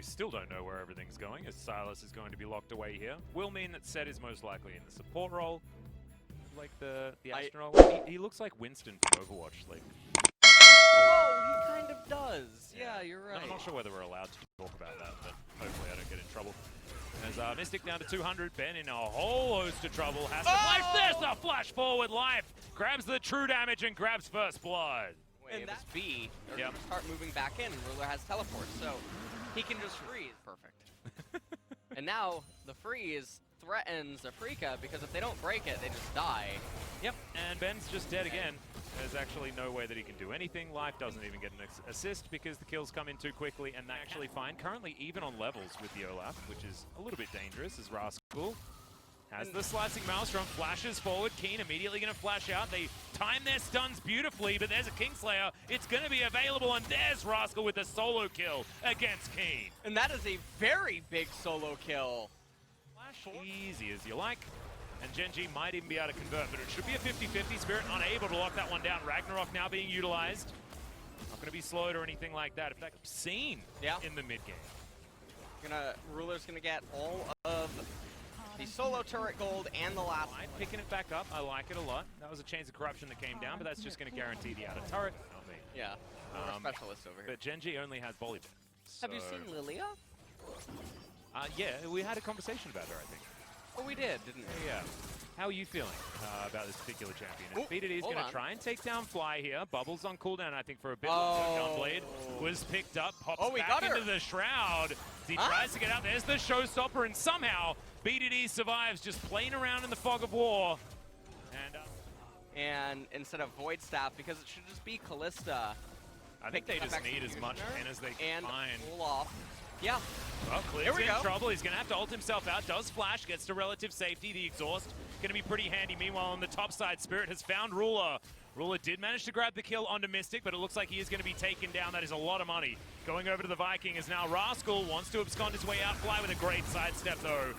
we still don't know where everything's going, as Silas is going to be locked away here. Will mean that Set is most likely in the support role. Like the astronaut. He looks like Winston from Overwatch. Like. Oh, he kind of does. Yeah, you're right. I'm not sure whether we're allowed to talk about that, but hopefully I don't get in trouble. As Mystic down to 200, Ben in a whole host of trouble. Has to flash. There's a flash forward life. Grabs the true damage and grabs first blood. And that's B. They're going to start moving back in. Ruler has teleport, so he can just freeze. Perfect. And now the freeze threatens Afrika because if they don't break it, they just die. Yep, and Ben's just dead again. There's actually no way that he can do anything. Life doesn't even get an assist because the kills come in too quickly, and they actually fine. Currently even on levels with the Olaf, which is a little bit dangerous, as Rascal has the slicing Maelstrom, flashes forward. Keen immediately going to flash out. They time their stuns beautifully, but there's a Kingslayer. It's going to be available, and there's Rascal with a solo kill against Keen. And that is a very big solo kill. Flash easy as you like. And Gen G might even be able to convert, but it should be a 50-50. Spirit unable to lock that one down. Ragnarok now being utilized. Not going to be slowed or anything like that. In fact, obscene in the mid-game. Ruler's going to get all of the solo turret gold and the last one. Picking it back up, I like it a lot. That was a Chains of Corruption that came down, but that's just going to guarantee the outer turret. Not me. Yeah, we're a specialist over here. But Gen G only has Bollywood. So... Have you seen Lilia? Yeah, we had a conversation about her, I think. Oh, we did, didn't we? Yeah. How are you feeling about this particular champion? BDD's going to try and take down Fly here. Bubbles on cooldown, I think, for a bit. Gunblade was picked up, pops back into the Shroud. He tries to get out. There's the showstopper, and somehow BDD survives, just playing around in the fog of war. And instead of Void Staff, because it should just be Callista. I think they just need as much pen as they can find. Pull off. Yeah. Well, Clint's in trouble. He's going to have to ult himself out. Does flash, gets to relative safety. The exhaust going to be pretty handy. Meanwhile, on the top side, Spirit has found Ruler. Ruler did manage to grab the kill onto Mystic, but it looks like he is going to be taken down. That is a lot of money. Going over to the Viking is now Rascal. Wants to abscond his way out. Fly with a great sidestep, though.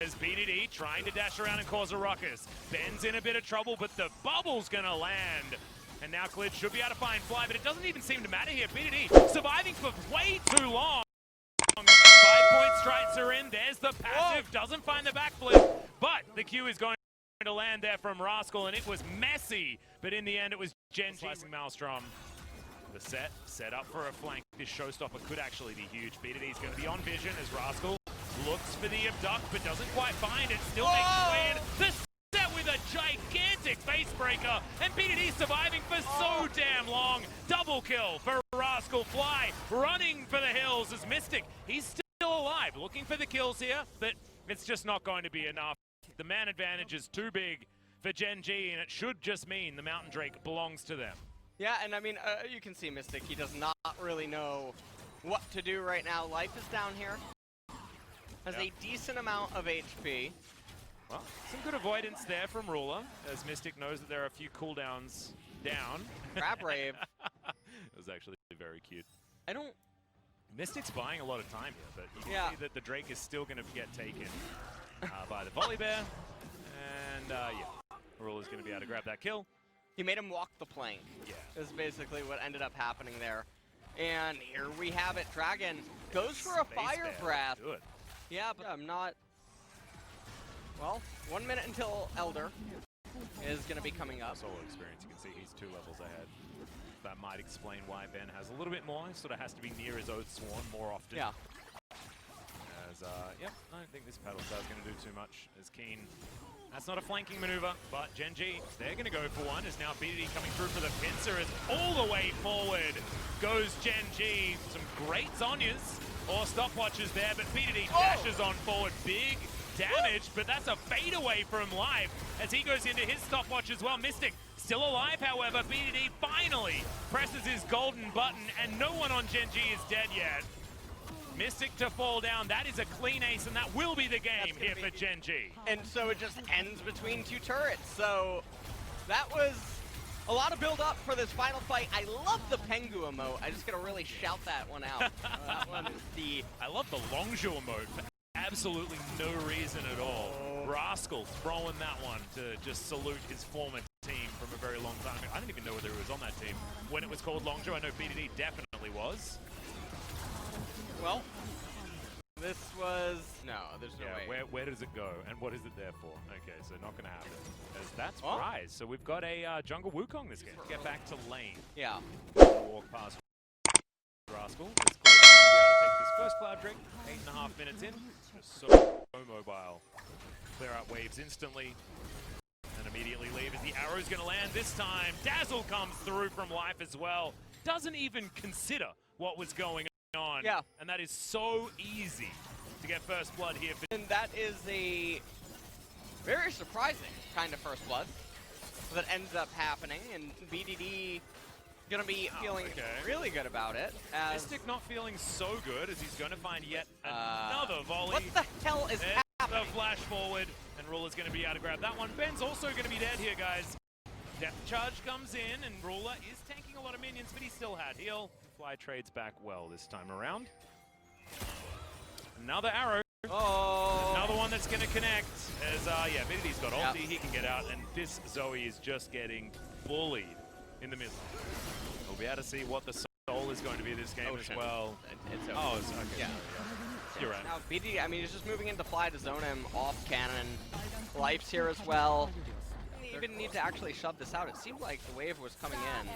There's BDD trying to dash around and cause a ruckus. Ben's in a bit of trouble, but the bubble's going to land. And now Clint should be able to find Fly, but it doesn't even seem to matter here. BDD surviving for way too long. 5-point strikes are in. There's the passive. Doesn't find the backflip, but the Q is going to land there from Rascal, and it was messy. But in the end, it was Gen G. Slicing Maelstrom. The set up for a flank. This showstopper could actually be huge. BDD is going to be on vision as Rascal looks for the abduct, but doesn't quite find it. Still makes his way in. The set with a gigantic face breaker, and BDD surviving for so damn long. Double kill for Rascal. Fly running for the hills as Mystic. He's still alive, looking for the kills here, but it's just not going to be enough. The man advantage is too big for Gen G, and it should just mean the Mountain Drake belongs to them. Yeah, and I mean, you can see Mystic. He does not really know what to do right now. Life is down here. Has a decent amount of HP. Well, some good avoidance there from Ruler, as Mystic knows that there are a few cooldowns down. Grab Rave. It was actually very cute. Mystic's buying a lot of time here, but you can see that the Drake is still going to get taken by the Volley Bear. And Ruler's going to be able to grab that kill. He made him walk the plank. Yeah. Is basically what ended up happening there. And here we have it. Dragon goes for a Fire Breath. Good. Yeah, but I'm not... Well, 1 minute until Elder is going to be coming up. Solo experience, you can see he's 2 levels ahead. That might explain why Ben has a little bit more. He sort of has to be near his Oath Sworn more often. Yeah. As, I don't think this Paddle Star's going to do too much. As Keen, that's not a flanking maneuver, but Gen G, they're going to go for one. As now BDD coming through for the pincer, as all the way forward goes Gen G. Some great Zonyas or stopwatches there, but BDD dashes on forward. Big damage, but that's a fadeaway from Life as he goes into his stopwatch as well. Mystic still alive, however. BDD finally presses his golden button, and no one on Gen G is dead yet. Mystic to fall down. That is a clean ace, and that will be the game here for Gen G. And so it just ends between 2 turrets. So that was a lot of build up for this final fight. I love the Pengu emote. I just gotta really shout that one out. That one is I love the Longzhu emote for absolutely no reason at all. Rascal throwing that one to just salute his former team from a very long time ago. I didn't even know whether he was on that team when it was called Longzhu. I know BDD definitely was. Well, This was... No, there's no way. Where does it go, and what is it there for? Okay, so not going to happen. As that's Rise. So we've got a jungle Wukong this game. Get back to lane. Yeah. Walk past Rascal. It's clear to be able to take this first cloud drink. 8.5 minutes in. Just so mobile. Clear out waves instantly. And immediately leave as the arrow's going to land this time. Dazzle comes through from life as well. Doesn't even consider what was going on. Yeah. And that is so easy to get first blood here. And that is a very surprising kind of first blood that ends up happening, and BDD gonna be feeling really good about it. As Mystic not feeling so good as he's gonna find yet another volley. What the hell is happening? The flash forward, and Ruler's gonna be able to grab that one. Ben's also gonna be dead here, guys. Depth charge comes in, and Ruler is tanking a lot of minions, but he still had heal. Fly trades back well this time around. Another arrow. Oh. Another one that's going to connect. As, yeah, Vidity's got ulti, he can get out, and this Zoe is just getting bullied in the middle. We'll be able to see what the soul is going to be this game as well. It's okay. Oh, it's okay. Yeah. You're right. Now, BDD, I mean, he's just moving into Fly to zone him off cannon. Life's here as well. Even need to actually shove this out. It seemed like the wave was coming in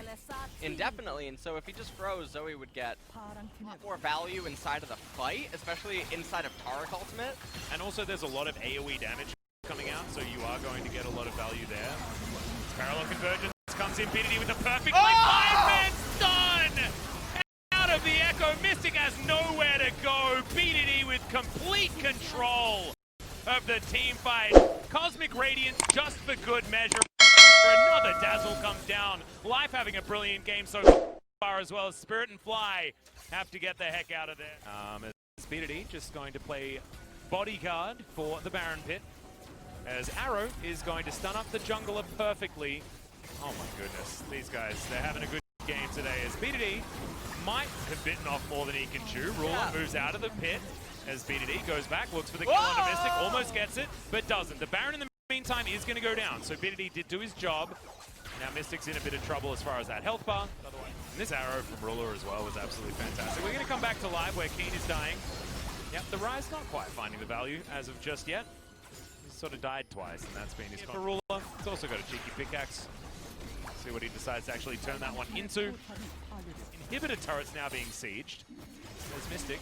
indefinitely, and so if he just froze, Zoe would get a lot more value inside of the fight, especially inside of Taric ultimate. And also there's a lot of AoE damage coming out, so you are going to get a lot of value there. Parallel convergence comes in, BDD with the perfect play. 5-man stun! Out of the Echo, Mystic has nowhere to go. BDD with complete control of the team fight. Cosmic Radiance just for good measure. Another Dazzle comes down. Life having a brilliant game so far, as well as Spirit and Fly have to get the heck out of there. BDD just going to play bodyguard for the Baron Pit, as Arrow is going to stun up the jungler perfectly. Oh my goodness, these guys, they're having a good game today, as BDD might have bitten off more than he can chew. Ruler moves out of the pit as BDD goes back, looks for the kill on Mystic, almost gets it, but doesn't. The Baron in the meantime is going to go down, so BDD did do his job. Now Mystic's in a bit of trouble as far as that health bar. And this arrow from Ruler as well was absolutely fantastic. We're going to come back to live where Keen is dying. Yep, the Rise not quite finding the value as of just yet. He's sort of died twice, and that's been his for Ruler. He's also got a cheeky pickaxe. See what he decides to actually turn that one into. Inhibitor turrets now being sieged. There's Mystic.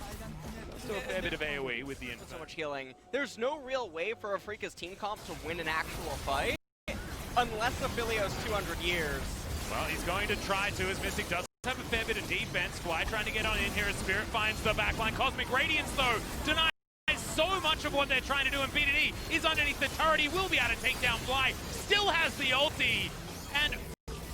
Still a fair bit of AoE with the so much healing. There's no real way for Afrika's team comp to win an actual fight unless Aphilio's 200 years. Well, he's going to try to, as Mystic does have a fair bit of defense. Fly trying to get on in here as Spirit finds the backline. Cosmic Radiance, though, denies so much of what they're trying to do, and BDD is underneath the turret. He will be able to take down Fly. Still has the ulti, and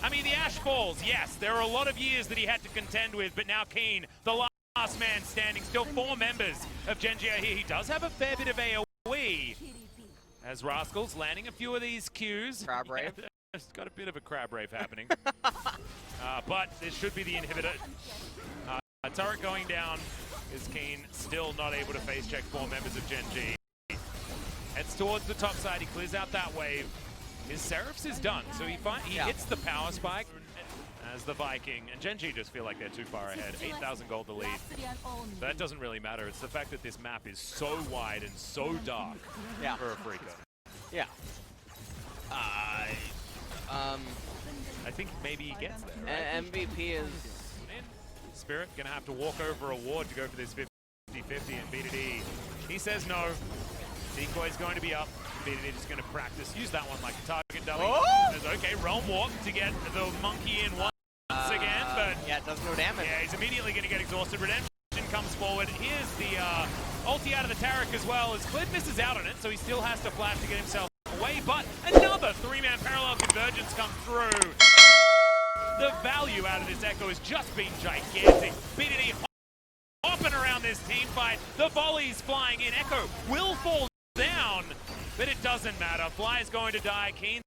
I mean, the Ash falls, yes. There are a lot of years that he had to contend with, but now Keen, the last man standing. Still 4 members of Gen G are here. He does have a fair bit of AoE. As Rascal's landing a few of these Qs. Crab Rave. It's got a bit of a Crab Rave happening. But this should be the inhibitor. Turret going down. Is Keen still not able to face check 4 members of Gen G. Heads towards the top side. He clears out that wave. His Seraphs is done, so he hits the power spike as the Viking, and Gen G just feel like they're too far ahead. 8,000 gold to lead. But that doesn't really matter. It's the fact that this map is so wide and so dark for Afrika. Yeah. I think maybe he gets there, right? MVP is... Spirit gonna have to walk over a ward to go for this 50-50, and BDD, he says no. Decoy's going to be up. BDD just going to practice. Use that one like a target dummy. Okay, Realm Walk to get the monkey in once again, but... Yeah, it does no damage. Yeah, he's immediately going to get exhausted. Redemption comes forward. Here's the ulti out of the Taric as well, as Clid misses out on it, so he still has to flash to get himself away, but another 3-man parallel convergence comes through. The value out of this Echo has just been gigantic. BDD hopping around this team fight. The volley's flying in. Echo will fall down, but it doesn't matter. Fly is going to die. Keen's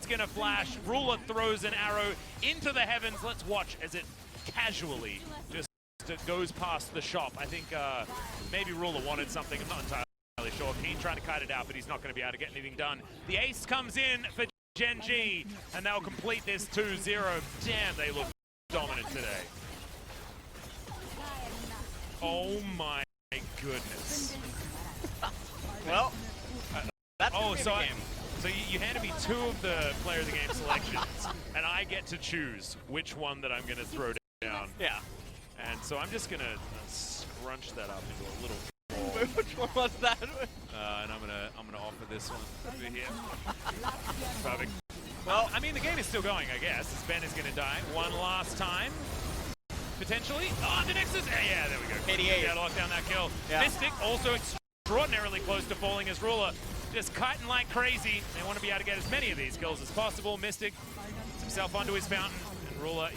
going to flash. Ruler throws an arrow into the heavens. Let's watch as it casually just goes past the shop. I think maybe Ruler wanted something. I'm not entirely sure. Keen trying to kite it out, but he's not going to be able to get anything done. The ace comes in for Gen G, and they'll complete this 2-0. Damn, they look dominant today. Oh my goodness. Well, that's Oh, the so game. So you handed me 2 of the player of the game selections, and I get to choose which one that I'm going to throw down. Yeah. And so I'm just going to scrunch that up into a little ball. Which one was that? And I'm gonna offer this one over here. Perfect. Well, I mean, the game is still going, I guess. As Ben is going to die one last time. Potentially. Oh, the Nexus. Yeah, there we go. 88. Yeah, lock down that kill. Yeah. Mystic also extraordinarily close to falling as ruler. Just kiting like crazy. They want to be able to get as many of these kills as possible. Mystic puts himself onto his fountain, and ruler